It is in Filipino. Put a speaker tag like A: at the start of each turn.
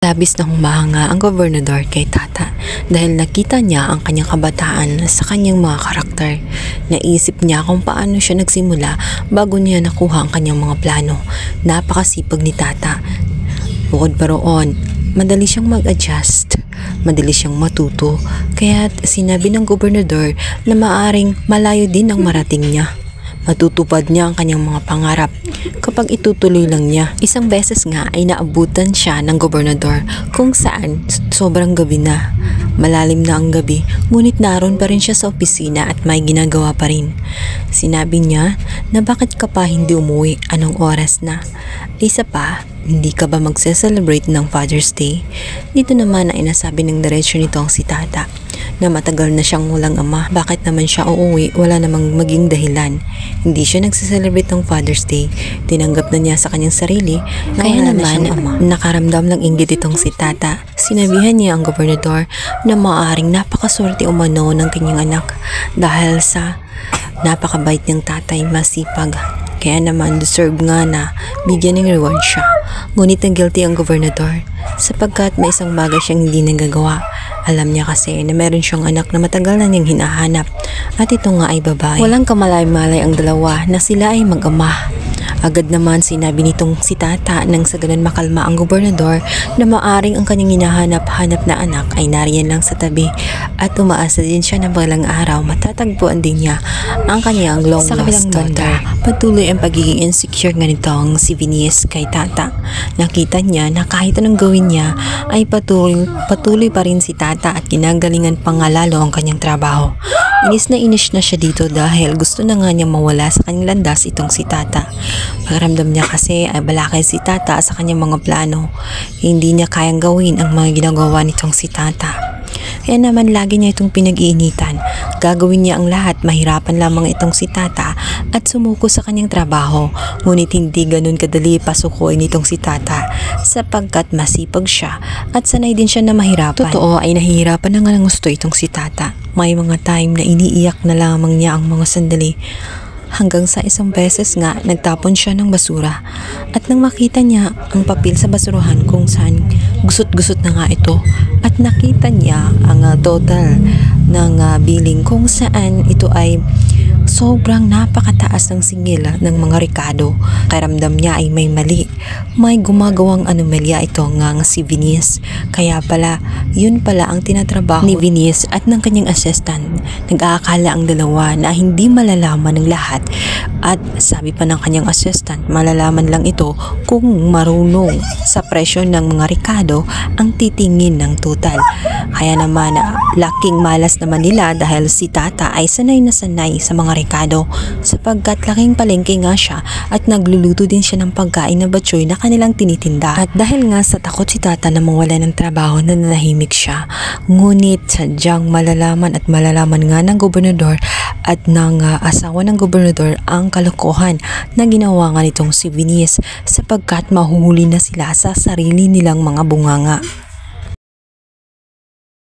A: Labis na humahanga ang gobernador kay Tata dahil nakita niya ang kanyang kabataan sa kanyang mga karakter. Naisip niya kung paano siya nagsimula bago niya nakuha ang kanyang mga plano. Napakasipag ni Tata. Bukod pa roon, madali siyang mag-adjust, madali siyang matuto, kaya sinabi ng gobernador na maaring malayo din ang marating niya. Matutupad niya ang kanyang mga pangarap kapag itutuloy lang niya. Isang beses nga ay naabutan siya ng gobernador kung saan sobrang gabi na. Malalim na ang gabi, ngunit naroon pa rin siya sa opisina at may ginagawa pa rin. Sinabi niya na bakit ka pa hindi umuwi, anong oras na? Isa pa, hindi ka ba magse-celebrate ng Father's Day? Dito naman ay nasabi ng diretsyo nitong si Tata na matagal na siyang walang ama. Bakit naman siya uuwi? Wala namang maging dahilan. Hindi siya nagse-celebrate ng Father's Day. Tinanggap na niya sa kanyang sarili na kaya naman nakaramdam ng inggit itong si Tata. Sinabihan niya ang gobernador na maaaring napakaswerte umano ng kanyang anak dahil sa napakabait niyang tatay, masipag. Kaya naman deserve nga na bigyan ng reward siya. Ngunit ang guilty ang gobernador sapagkat may isang bagay siyang hindi nagagawa. Alam niya kasi na meron siyang anak na matagal na niyang hinahanap at ito nga ay babae. Walang kamalay-malay ang dalawa na sila ay mag-ama. Agad naman sinabi nitong si Tata nang sa ganun makalma ang gobernador na maaring ang kanyang hinahanap-hanap na anak ay nariyan lang sa tabi at umaasa din siya na balang araw matatagpuan din niya ang kanyang long lost daughter. Patuloy ang pagiging insecure nga nitong si Venus kay Tata. Nakita niya na kahit anong gawin niya ay patuloy pa rin si Tata at ginagalingan pa nga lalo ang kanyang trabaho. Inis na siya dito dahil gusto na nga niya mawala sa kanyang landas itong si Tata. Pakiramdam niya kasi ay balakay si Tata sa kanyang mga plano. Hindi niya kayang gawin ang mga ginagawa nitong si Tata. Kaya naman lagi niya itong pinag-iinitan. Gagawin niya ang lahat, mahirapan lamang itong si Tata at sumuko sa kanyang trabaho. Ngunit hindi ganun kadali pasukuin itong si Tata sapagkat masipag siya at sanay din siya na mahirapan. Totoo ay nahihirapan na nga ng gusto itong si Tata. May mga time na iniiyak na lamang niya ang mga sandali. Hanggang sa isang beses nga nagtapon siya ng basura at nang makita niya ang papel sa basurahan kung saan gusot-gusot na nga ito at nakita niya ang total ng billing kung saan ito ay sobrang napakataas ng singil ng mga rekado. Karamdam niya ay may mali. May gumagawang anomalya ito nga si Venus. Kaya pala, yun pala ang tinatrabaho ni Venus at ng kanyang assistant. Nag-aakala ang dalawa na hindi malalaman ng lahat. At sabi pa ng kanyang assistant, malalaman lang ito kung marunong sa presyo ng mga rekado ang titingin ng total. Kaya naman, laking malas naman nila dahil si Tata ay sanay na sanay sa mga rekado sapagkat laking palengke nga siya at nagluluto din siya ng pagkain na batchoy na kanilang tinitinda. At dahil nga sa takot si Tata na mawala ng trabaho, nananahimik siya. Ngunit sadyang malalaman nga ng gobernador at ng asawa ng gobernador ang kalokohan na ginawa nga nitong si Venus sapagkat mahuhuli na sila sa sarili nilang mga bunganga.